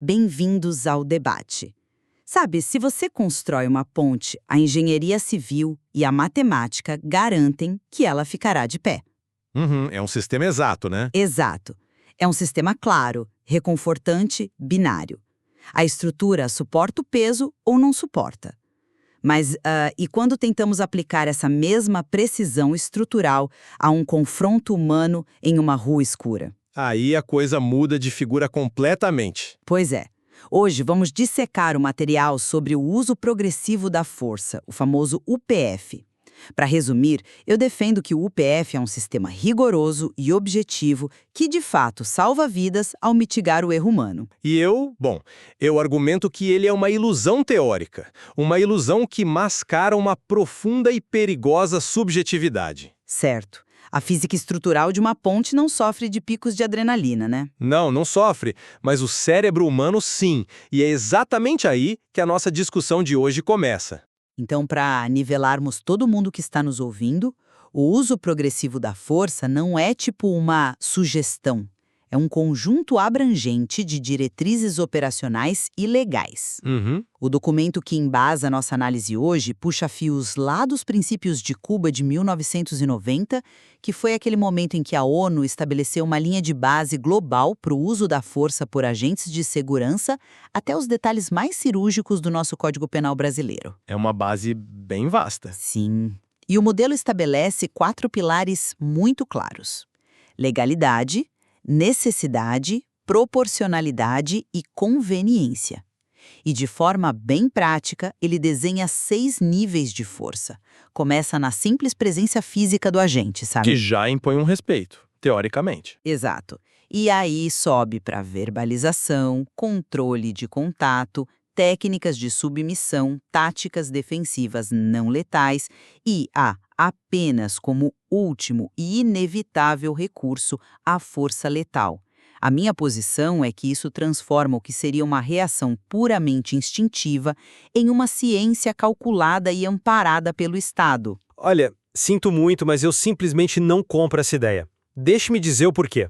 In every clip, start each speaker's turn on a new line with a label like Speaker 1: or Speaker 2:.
Speaker 1: Bem-vindos ao debate. Sabe, se você constrói uma ponte, a engenharia civil e a matemática garantem que ela ficará de pé.
Speaker 2: É um sistema exato, né?
Speaker 1: Exato. É um sistema claro, reconfortante, binário. A estrutura suporta o peso ou não suporta. Mas, e quando tentamos aplicar essa mesma precisão estrutural a um confronto humano em uma rua escura?
Speaker 2: Aí a coisa muda de figura completamente.
Speaker 1: Pois é. Hoje vamos dissecar o material sobre o uso progressivo da força, o famoso UPF. Para resumir, eu defendo que o UPF é um sistema rigoroso e objetivo que, de fato, salva vidas ao mitigar o erro humano.
Speaker 2: E eu argumento que ele é uma ilusão teórica, uma ilusão que mascara uma profunda e perigosa subjetividade.
Speaker 1: Certo. A física estrutural de uma ponte não sofre de picos de adrenalina, né?
Speaker 2: Não sofre, mas o cérebro humano sim, e é exatamente aí que a nossa discussão de hoje começa.
Speaker 1: Então, para nivelarmos todo mundo que está nos ouvindo, o uso progressivo da força não é tipo uma sugestão. É um conjunto abrangente de diretrizes operacionais e legais. O documento que embasa nossa análise hoje puxa fios lá dos princípios de Cuba de 1990, que foi aquele momento em que a ONU estabeleceu uma linha de base global para o uso da força por agentes de segurança, até os detalhes mais cirúrgicos do nosso Código Penal brasileiro.
Speaker 2: É uma base bem vasta.
Speaker 1: Sim. E o modelo estabelece 4 pilares muito claros: legalidade, necessidade, proporcionalidade e conveniência. E de forma bem prática, ele desenha 6 níveis de força. Começa na simples presença física do agente, sabe?
Speaker 2: Que já impõe um respeito, teoricamente.
Speaker 1: Exato. E aí sobe para verbalização, controle de contato, técnicas de submissão, táticas defensivas não letais e apenas como último e inevitável recurso, a força letal. A minha posição é que isso transforma o que seria uma reação puramente instintiva em uma ciência calculada e amparada pelo Estado.
Speaker 3: Olha, sinto muito, mas eu simplesmente não compro essa ideia. Deixe-me dizer o porquê.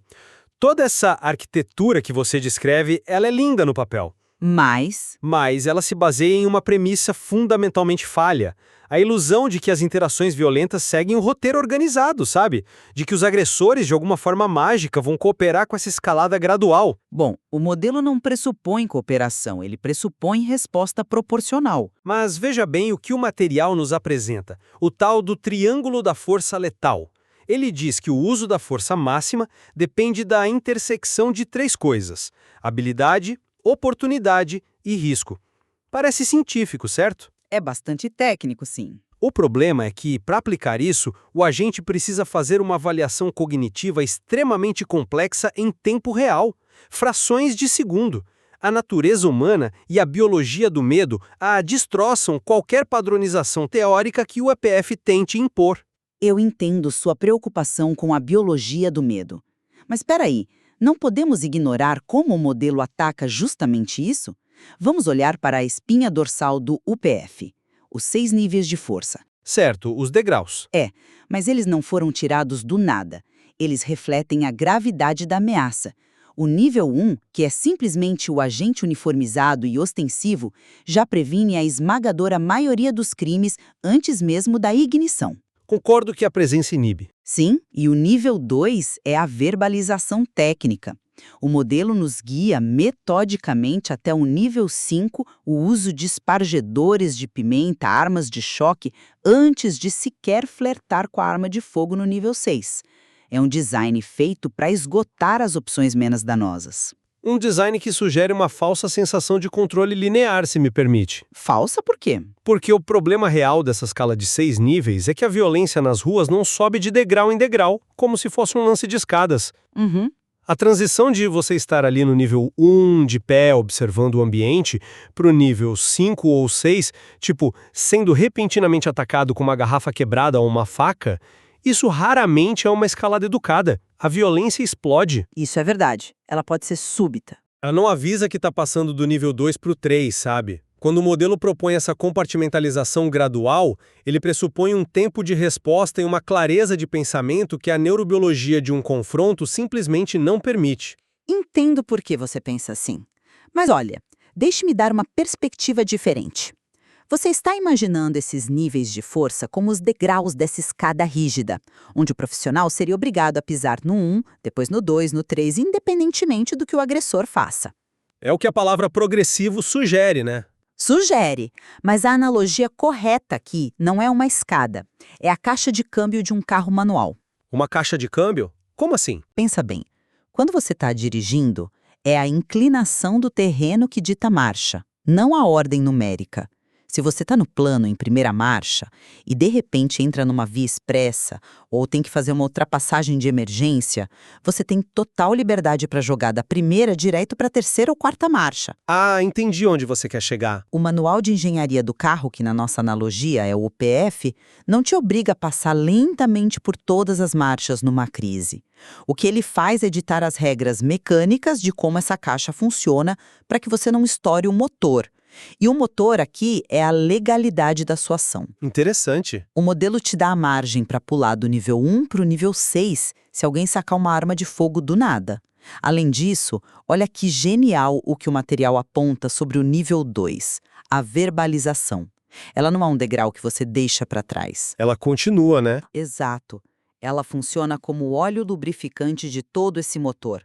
Speaker 3: Toda essa arquitetura que você descreve, ela é linda no papel. Mas ela se baseia em uma premissa fundamentalmente falha. A ilusão de que as interações violentas seguem um roteiro organizado, sabe? De que os agressores, de alguma forma mágica, vão cooperar com essa escalada gradual.
Speaker 1: Bom, o modelo não pressupõe cooperação, ele pressupõe resposta proporcional.
Speaker 3: Mas veja bem o que o material nos apresenta, o tal do triângulo da força letal. Ele diz que o uso da força máxima depende da intersecção de 3 coisas: habilidade, oportunidade e risco. Parece científico, certo?
Speaker 1: É bastante técnico, sim.
Speaker 3: O problema é que, para aplicar isso, o agente precisa fazer uma avaliação cognitiva extremamente complexa em tempo real, frações de segundo. A natureza humana e a biologia do medo destroçam qualquer padronização teórica que o EPF tente impor.
Speaker 1: Eu entendo sua preocupação com a biologia do medo. Mas espera aí, não podemos ignorar como o modelo ataca justamente isso? Vamos olhar para a espinha dorsal do UPF, os 6 níveis de força.
Speaker 3: Certo, os degraus.
Speaker 1: Mas eles não foram tirados do nada. Eles refletem a gravidade da ameaça. O nível 1, que é simplesmente o agente uniformizado e ostensivo, já previne a esmagadora maioria dos crimes antes mesmo da ignição.
Speaker 3: Concordo que a presença inibe.
Speaker 1: Sim, e o nível 2 é a verbalização técnica. O modelo nos guia metodicamente até o nível 5, o uso de espargedores de pimenta, armas de choque, antes de sequer flertar com a arma de fogo no nível 6. É um design feito para esgotar as opções menos danosas.
Speaker 3: Um design que sugere uma falsa sensação de controle linear, se me permite.
Speaker 1: Falsa por quê?
Speaker 3: Porque o problema real dessa escala de 6 níveis é que a violência nas ruas não sobe de degrau em degrau, como se fosse um lance de escadas. A transição de você estar ali no nível 1, de pé, observando o ambiente, para o nível 5 ou 6, tipo, sendo repentinamente atacado com uma garrafa quebrada ou uma faca, isso raramente é uma escalada educada. A violência explode.
Speaker 1: Isso é verdade. Ela pode ser súbita.
Speaker 3: Ela não avisa que está passando do nível 2 para o 3, sabe? Quando o modelo propõe essa compartimentalização gradual, ele pressupõe um tempo de resposta e uma clareza de pensamento que a neurobiologia de um confronto simplesmente não permite.
Speaker 1: Entendo por que você pensa assim. Mas olha, deixe-me dar uma perspectiva diferente. Você está imaginando esses níveis de força como os degraus dessa escada rígida, onde o profissional seria obrigado a pisar no 1, depois no 2, no 3, independentemente do que o agressor faça.
Speaker 3: É o que a palavra progressivo sugere, né?
Speaker 1: Sugere, mas a analogia correta aqui não é uma escada, é a caixa de câmbio de um carro manual.
Speaker 3: Uma caixa de câmbio? Como assim?
Speaker 1: Pensa bem, quando você está dirigindo, é a inclinação do terreno que dita a marcha, não a ordem numérica. Se você está no plano em primeira marcha e de repente entra numa via expressa ou tem que fazer uma ultrapassagem de emergência, você tem total liberdade para jogar da primeira direto para a terceira ou quarta marcha.
Speaker 3: Ah, entendi onde você quer chegar.
Speaker 1: O Manual de Engenharia do Carro, que na nossa analogia é o UPF, não te obriga a passar lentamente por todas as marchas numa crise. O que ele faz é ditar as regras mecânicas de como essa caixa funciona para que você não estoure o motor. E o motor aqui é a legalidade da sua ação.
Speaker 3: Interessante.
Speaker 1: O modelo te dá a margem para pular do nível 1 para o nível 6 se alguém sacar uma arma de fogo do nada. Além disso, olha que genial o que o material aponta sobre o nível 2, a verbalização. Ela não é um degrau que você deixa para trás.
Speaker 3: Ela continua, né?
Speaker 1: Exato. Ela funciona como o óleo lubrificante de todo esse motor.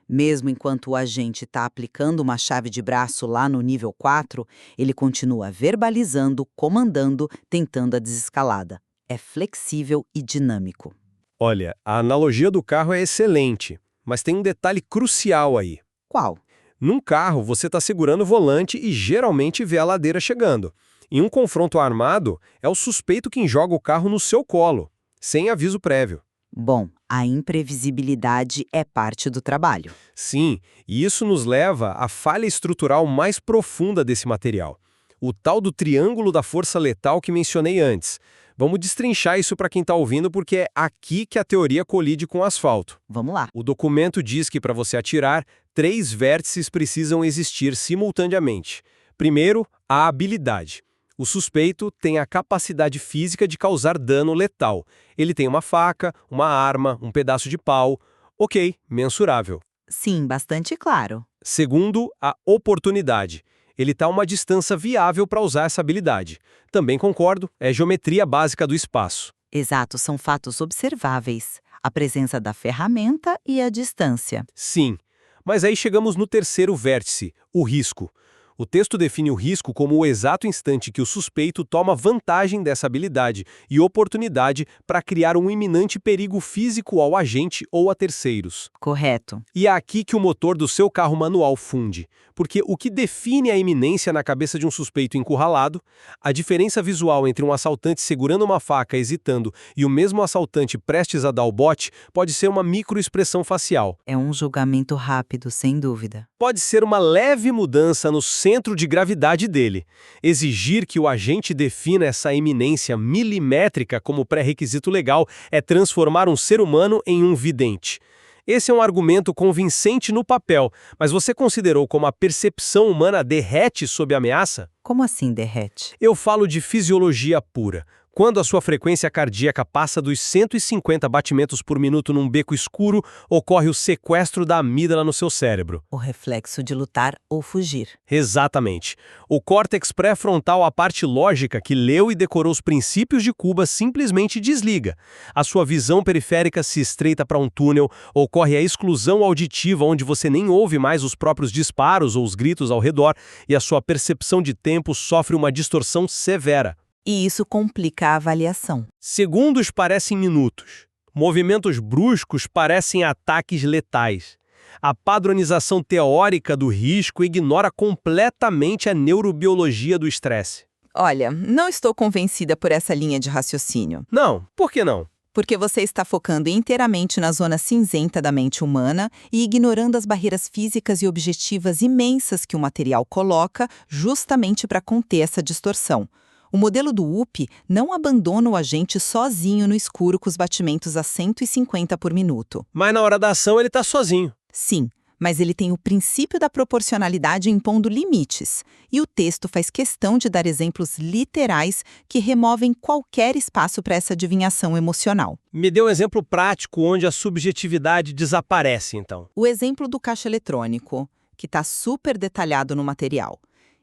Speaker 1: Mesmo enquanto o agente está aplicando uma chave de braço lá no nível 4, ele continua verbalizando, comandando, tentando a desescalada. É flexível e dinâmico.
Speaker 3: Olha, a analogia do carro é excelente, mas tem um detalhe crucial aí.
Speaker 1: Qual?
Speaker 3: Num carro, você está segurando o volante e geralmente vê a ladeira chegando. Em um confronto armado, é o suspeito quem joga o carro no seu colo, sem aviso prévio.
Speaker 1: Bom, a imprevisibilidade é parte do trabalho.
Speaker 3: Sim, e isso nos leva à falha estrutural mais profunda desse material. O tal do triângulo da força letal que mencionei antes. Vamos destrinchar isso para quem está ouvindo porque é aqui que a teoria colide com o asfalto.
Speaker 1: Vamos lá.
Speaker 3: O documento diz que para você atirar, 3 vértices precisam existir simultaneamente. Primeiro, a habilidade. O suspeito tem a capacidade física de causar dano letal. Ele tem uma faca, uma arma, um pedaço de pau. Ok, mensurável.
Speaker 1: Sim, bastante claro.
Speaker 3: Segundo, a oportunidade. Ele está a uma distância viável para usar essa habilidade. Também concordo, é geometria básica do espaço.
Speaker 1: Exato, são fatos observáveis. A presença da ferramenta e a distância.
Speaker 3: Sim, mas aí chegamos no terceiro vértice, o risco. O texto define o risco como o exato instante que o suspeito toma vantagem dessa habilidade e oportunidade para criar um iminente perigo físico ao agente ou a terceiros.
Speaker 1: Correto.
Speaker 3: E é aqui que o motor do seu carro manual funde, porque o que define a iminência na cabeça de um suspeito encurralado, a diferença visual entre um assaltante segurando uma faca hesitando e o mesmo assaltante prestes a dar o bote, pode ser uma microexpressão facial.
Speaker 1: É um julgamento rápido, sem dúvida.
Speaker 3: Pode ser uma leve mudança no centro de gravidade dele. Exigir que o agente defina essa iminência milimétrica como pré-requisito legal é transformar um ser humano em um vidente. Esse é um argumento convincente no papel, mas você considerou como a percepção humana derrete sob ameaça?
Speaker 1: Como assim derrete?
Speaker 3: Eu falo de fisiologia pura. Quando a sua frequência cardíaca passa dos 150 batimentos por minuto num beco escuro, ocorre o sequestro da amígdala no seu cérebro.
Speaker 1: O reflexo de lutar ou fugir.
Speaker 3: Exatamente. O córtex pré-frontal, a parte lógica que leu e decorou os princípios de Cuba, simplesmente desliga. A sua visão periférica se estreita para um túnel, ocorre a exclusão auditiva onde você nem ouve mais os próprios disparos ou os gritos ao redor e a sua percepção de tempo sofre uma distorção severa.
Speaker 1: E isso complica a avaliação.
Speaker 3: Segundos parecem minutos. Movimentos bruscos parecem ataques letais. A padronização teórica do risco ignora completamente a neurobiologia do estresse.
Speaker 4: Olha, não estou convencida por essa linha de raciocínio.
Speaker 3: Não, por que não?
Speaker 4: Porque você está focando inteiramente na zona cinzenta da mente humana e ignorando as barreiras físicas e objetivas imensas que o material coloca justamente para conter essa distorção. O modelo do UP não abandona o agente sozinho no escuro com os batimentos a 150 por minuto.
Speaker 3: Mas na hora da ação ele está sozinho.
Speaker 4: Sim, mas ele tem o princípio da proporcionalidade impondo limites. E o texto faz questão de dar exemplos literais que removem qualquer espaço para essa adivinhação emocional.
Speaker 3: Me dê um exemplo prático onde a subjetividade desaparece, então.
Speaker 4: O exemplo do caixa eletrônico. que está super detalhado no material.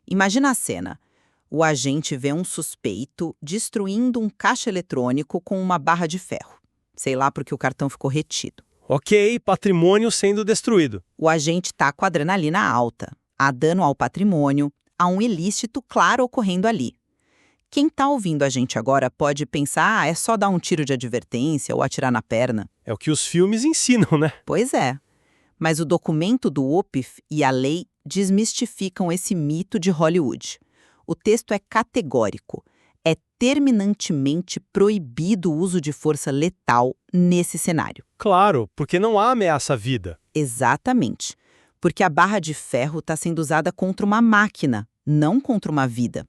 Speaker 4: Imagina a cena. O agente vê um suspeito destruindo um caixa eletrônico com uma barra de ferro. Sei lá porque o cartão ficou retido.
Speaker 3: Ok, patrimônio sendo destruído.
Speaker 4: O agente está com a adrenalina alta. Há dano ao patrimônio, há um ilícito claro ocorrendo ali. Quem está ouvindo a gente agora pode pensar, é só dar um tiro de advertência ou atirar na perna.
Speaker 3: É o que os filmes ensinam, né?
Speaker 4: Pois é. Mas o documento do OPIF e a lei desmistificam esse mito de Hollywood. O texto é categórico. É terminantemente proibido o uso de força letal nesse cenário.
Speaker 3: Claro, porque não há ameaça à vida.
Speaker 4: Exatamente. Porque a barra de ferro está sendo usada contra uma máquina, não contra uma vida.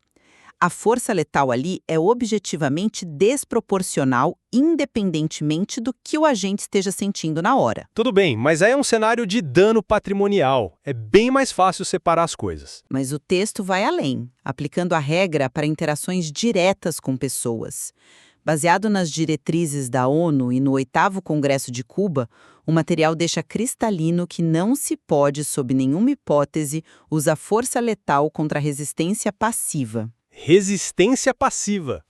Speaker 4: A força letal ali é objetivamente desproporcional, independentemente do que o agente esteja sentindo na hora.
Speaker 3: Tudo bem, mas aí é um cenário de dano patrimonial. É bem mais fácil separar as coisas.
Speaker 4: Mas o texto vai além, aplicando a regra para interações diretas com pessoas. Baseado nas diretrizes da ONU e no 8º Congresso de Cuba, o material deixa cristalino que não se pode, sob nenhuma hipótese, usar força letal contra a resistência passiva.
Speaker 3: Resistência passiva.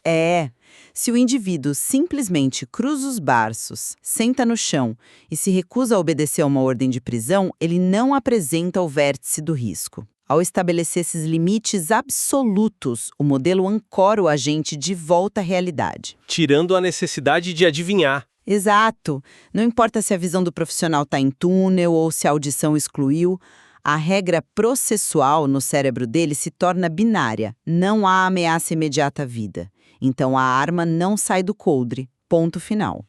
Speaker 4: Se o indivíduo simplesmente cruza os braços, senta no chão e se recusa a obedecer a uma ordem de prisão, ele não apresenta o vértice do risco. Ao estabelecer esses limites absolutos, o modelo ancora o agente de volta à realidade.
Speaker 3: Tirando a necessidade de adivinhar.
Speaker 4: Exato. Não importa se a visão do profissional está em túnel ou se a audição excluiu, a regra processual no cérebro dele se torna binária. Não há ameaça imediata à vida. Então a arma não sai do coldre. Ponto final.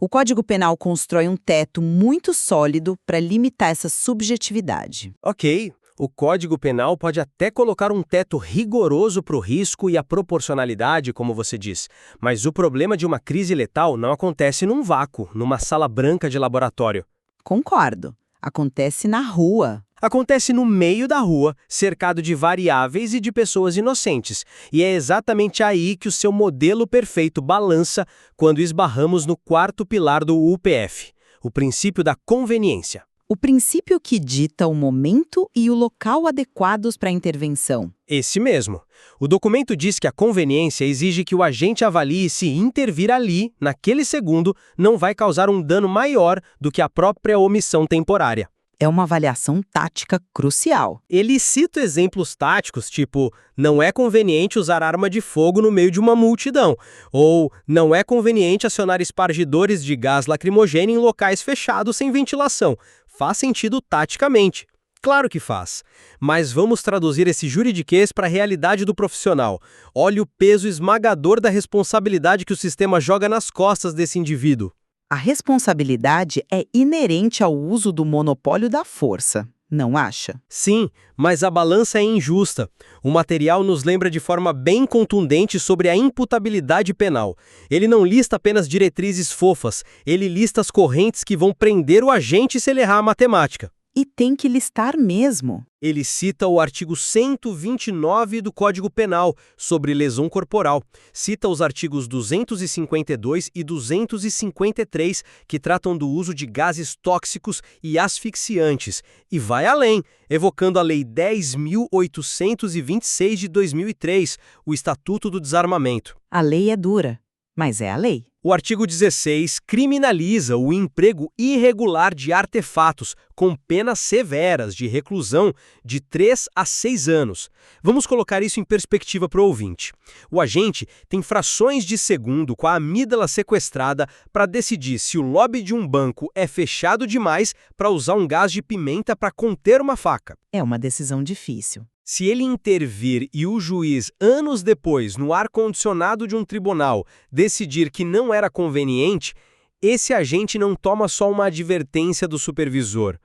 Speaker 4: O Código Penal constrói um teto muito sólido para limitar essa subjetividade.
Speaker 3: Ok, o Código Penal pode até colocar um teto rigoroso para o risco e a proporcionalidade, como você diz. Mas o problema de uma crise letal não acontece num vácuo, numa sala branca de laboratório.
Speaker 4: Concordo. Acontece na rua.
Speaker 3: Acontece no meio da rua, cercado de variáveis e de pessoas inocentes. E é exatamente aí que o seu modelo perfeito balança quando esbarramos no 4º pilar do UPF, o princípio da conveniência.
Speaker 4: O princípio que dita o momento e o local adequados para a intervenção.
Speaker 3: Esse mesmo. O documento diz que a conveniência exige que o agente avalie se intervir ali, naquele segundo, não vai causar um dano maior do que a própria omissão temporária.
Speaker 4: É uma avaliação tática crucial.
Speaker 3: Ele cita exemplos táticos, tipo, não é conveniente usar arma de fogo no meio de uma multidão, ou não é conveniente acionar espargidores de gás lacrimogêneo em locais fechados sem ventilação. Faz sentido taticamente. Claro que faz. Mas vamos traduzir esse juridiquês para a realidade do profissional. Olha o peso esmagador da responsabilidade que o sistema joga nas costas desse indivíduo.
Speaker 4: A responsabilidade é inerente ao uso do monopólio da força, não acha?
Speaker 3: Sim, mas a balança é injusta. O material nos lembra de forma bem contundente sobre a imputabilidade penal. Ele não lista apenas diretrizes fofas, ele lista as correntes que vão prender o agente se ele errar a matemática.
Speaker 4: E tem que listar mesmo.
Speaker 3: Ele cita o artigo 129 do Código Penal, sobre lesão corporal. Cita os artigos 252 e 253, que tratam do uso de gases tóxicos e asfixiantes. E vai além, evocando a Lei 10.826 de 2003, o Estatuto do Desarmamento.
Speaker 4: A lei é dura, mas é a lei.
Speaker 3: O artigo 16 criminaliza o emprego irregular de artefatos, com penas severas de reclusão de 3 a 6 anos. Vamos colocar isso em perspectiva para o ouvinte. O agente tem frações de segundo com a amígdala sequestrada para decidir se o lobby de um banco é fechado demais para usar um gás de pimenta para conter uma faca.
Speaker 4: É uma decisão difícil.
Speaker 3: Se ele intervir e o juiz, anos depois, no ar-condicionado de um tribunal, decidir que não era conveniente, esse agente não toma só uma advertência do supervisor.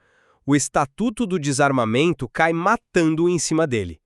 Speaker 3: O Estatuto do Desarmamento cai matando em cima dele.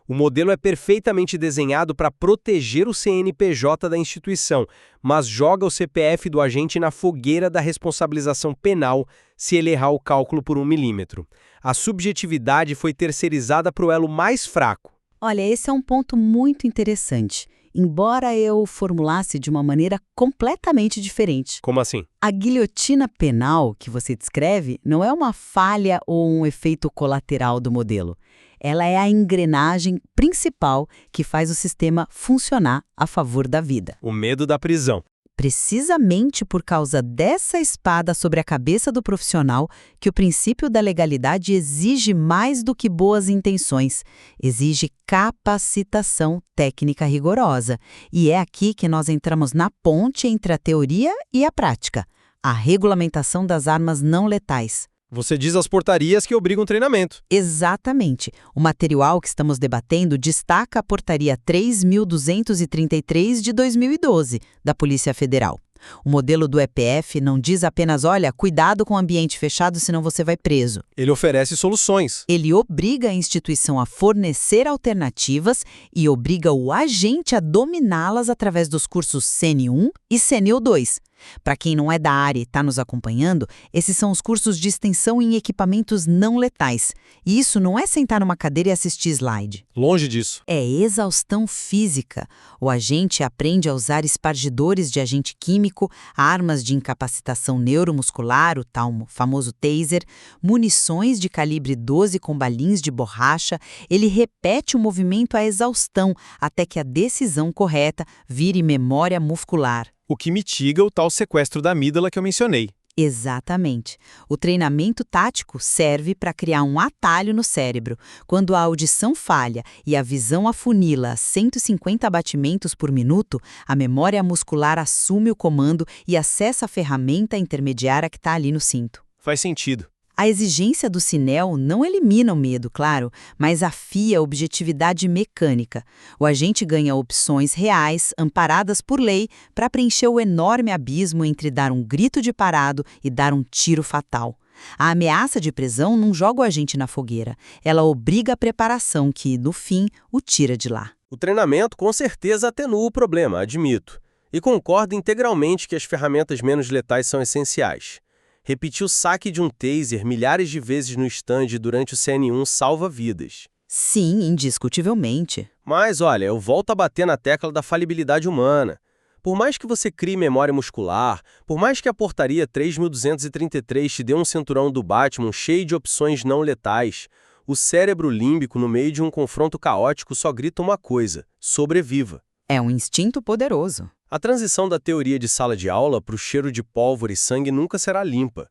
Speaker 3: O modelo é perfeitamente desenhado para proteger o CNPJ da instituição, mas joga o CPF do agente na fogueira da responsabilização penal se ele errar o cálculo por 1 milímetro. A subjetividade foi terceirizada para o elo mais fraco.
Speaker 1: Olha, esse é um ponto muito interessante. embora eu formulasse de uma maneira completamente diferente.
Speaker 3: Como assim?
Speaker 1: A guilhotina penal que você descreve não é uma falha ou um efeito colateral do modelo. Ela é a engrenagem principal que faz o sistema funcionar a favor da vida.
Speaker 3: O medo da prisão.
Speaker 1: Precisamente por causa dessa espada sobre a cabeça do profissional que o princípio da legalidade exige mais do que boas intenções, exige capacitação técnica rigorosa. E é aqui que nós entramos na ponte entre a teoria e a prática, a regulamentação das armas não letais.
Speaker 3: Você diz as portarias que obrigam treinamento.
Speaker 1: Exatamente. O material que estamos debatendo destaca a Portaria 3.233 de 2012, da Polícia Federal. O modelo do EPF não diz apenas, olha, cuidado com o ambiente fechado, senão você vai preso.
Speaker 3: Ele oferece soluções.
Speaker 1: Ele obriga a instituição a fornecer alternativas e obriga o agente a dominá-las através dos cursos CNI-1 e CNI-2. Para quem não é da área e está nos acompanhando, esses são os cursos de extensão em equipamentos não letais. E isso não é sentar numa cadeira e assistir slide.
Speaker 3: Longe disso.
Speaker 1: É exaustão física. O agente aprende a usar espargidores de agente químico, armas de incapacitação neuromuscular, o tal famoso taser, munições de calibre 12 com balins de borracha. Ele repete o movimento à exaustão até que a decisão correta vire memória muscular.
Speaker 3: O que mitiga o tal sequestro da amígdala que eu mencionei.
Speaker 1: Exatamente. O treinamento tático serve para criar um atalho no cérebro. Quando a audição falha e a visão afunila a 150 batimentos por minuto, a memória muscular assume o comando e acessa a ferramenta intermediária que está ali no cinto.
Speaker 3: Faz sentido.
Speaker 1: A exigência do CNEL não elimina o medo, claro, mas afia a objetividade mecânica. O agente ganha opções reais, amparadas por lei, para preencher o enorme abismo entre dar um grito de parado e dar um tiro fatal. A ameaça de prisão não joga o agente na fogueira. Ela obriga a preparação que, no fim, o tira de lá.
Speaker 2: O treinamento com certeza atenua o problema, admito. E concordo integralmente que as ferramentas menos letais são essenciais. Repetir o saque de um taser milhares de vezes no stand durante o CNI-1 salva vidas.
Speaker 1: Sim, indiscutivelmente.
Speaker 2: Mas, olha, eu volto a bater na tecla da falibilidade humana. Por mais que você crie memória muscular, por mais que a portaria 3.233 te dê um cinturão do Batman cheio de opções não letais, o cérebro límbico, no meio de um confronto caótico, só grita uma coisa: sobreviva.
Speaker 1: É um instinto poderoso.
Speaker 2: A transição da teoria de sala de aula para o cheiro de pólvora e sangue nunca será limpa.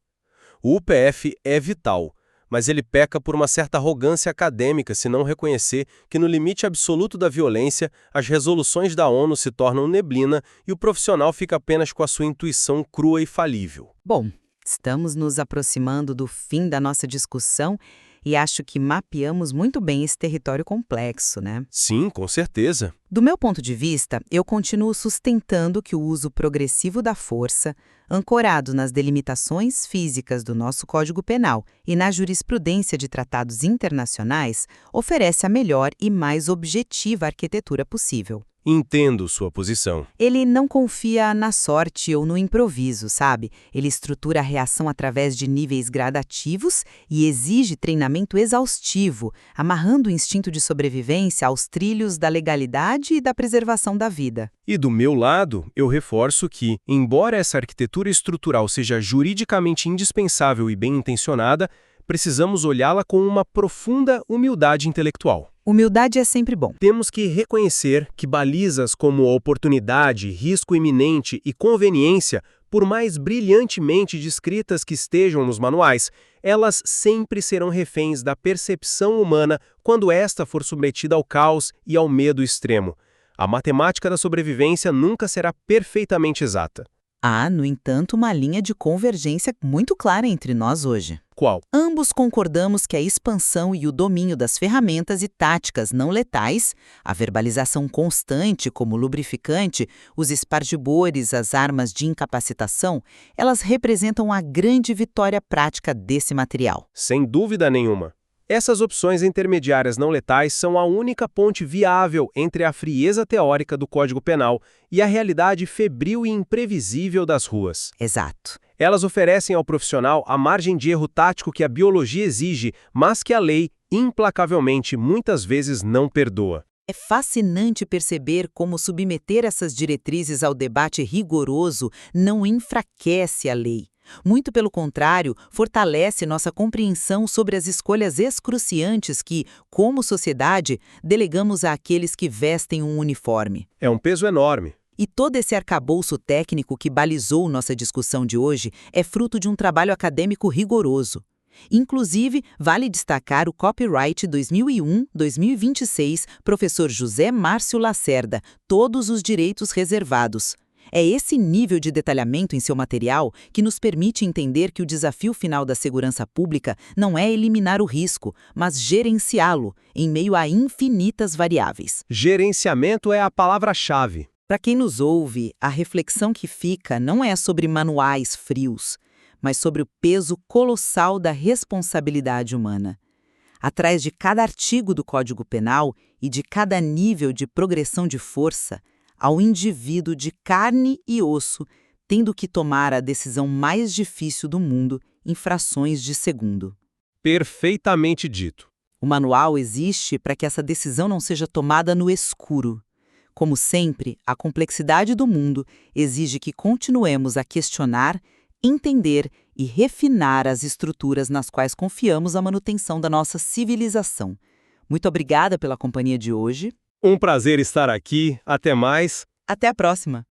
Speaker 2: O UPF é vital, mas ele peca por uma certa arrogância acadêmica se não reconhecer que no limite absoluto da violência, as resoluções da ONU se tornam neblina e o profissional fica apenas com a sua intuição crua e falível.
Speaker 1: Bom, estamos nos aproximando do fim da nossa discussão e acho que mapeamos muito bem esse território complexo, né?
Speaker 2: Sim, com certeza.
Speaker 1: Do meu ponto de vista, eu continuo sustentando que o uso progressivo da força, ancorado nas delimitações físicas do nosso Código Penal e na jurisprudência de tratados internacionais, oferece a melhor e mais objetiva arquitetura possível.
Speaker 2: Entendo sua posição.
Speaker 1: Ele não confia na sorte ou no improviso, sabe? Ele estrutura a reação através de níveis gradativos e exige treinamento exaustivo, amarrando o instinto de sobrevivência aos trilhos da legalidade e da preservação da vida.
Speaker 3: E do meu lado, eu reforço que, embora essa arquitetura estrutural seja juridicamente indispensável e bem intencionada, precisamos olhá-la com uma profunda humildade intelectual.
Speaker 1: Humildade é sempre bom.
Speaker 3: Temos que reconhecer que balizas como oportunidade, risco iminente e conveniência, por mais brilhantemente descritas que estejam nos manuais, elas sempre serão reféns da percepção humana quando esta for submetida ao caos e ao medo extremo. A matemática da sobrevivência nunca será perfeitamente exata.
Speaker 1: Há, no entanto, uma linha de convergência muito clara entre nós hoje.
Speaker 3: Qual?
Speaker 1: Ambos concordamos que a expansão e o domínio das ferramentas e táticas não letais, a verbalização constante como lubrificante, os espargibores, as armas de incapacitação, elas representam a grande vitória prática desse material.
Speaker 3: Sem dúvida nenhuma. Essas opções intermediárias não letais são a única ponte viável entre a frieza teórica do Código Penal e a realidade febril e imprevisível das ruas.
Speaker 1: Exato.
Speaker 3: Elas oferecem ao profissional a margem de erro tático que a biologia exige, mas que a lei, implacavelmente, muitas vezes não perdoa.
Speaker 1: É fascinante perceber como submeter essas diretrizes ao debate rigoroso não enfraquece a lei. Muito pelo contrário, fortalece nossa compreensão sobre as escolhas excruciantes que, como sociedade, delegamos àqueles que vestem um uniforme.
Speaker 3: É um peso enorme.
Speaker 1: E todo esse arcabouço técnico que balizou nossa discussão de hoje é fruto de um trabalho acadêmico rigoroso. Inclusive, vale destacar o Copyright 2001-2026, professor José Márcio Lacerda, todos os direitos reservados. É esse nível de detalhamento em seu material que nos permite entender que o desafio final da segurança pública não é eliminar o risco, mas gerenciá-lo, em meio a infinitas variáveis.
Speaker 3: Gerenciamento é a palavra-chave.
Speaker 1: Para quem nos ouve, a reflexão que fica não é sobre manuais frios, mas sobre o peso colossal da responsabilidade humana. Atrás de cada artigo do Código Penal e de cada nível de progressão de força, há o indivíduo de carne e osso tendo que tomar a decisão mais difícil do mundo em frações de segundo.
Speaker 3: Perfeitamente dito.
Speaker 1: O manual existe para que essa decisão não seja tomada no escuro. Como sempre, a complexidade do mundo exige que continuemos a questionar, entender e refinar as estruturas nas quais confiamos a manutenção da nossa civilização. Muito obrigada pela companhia de hoje.
Speaker 3: Um prazer estar aqui. Até mais.
Speaker 1: Até a próxima!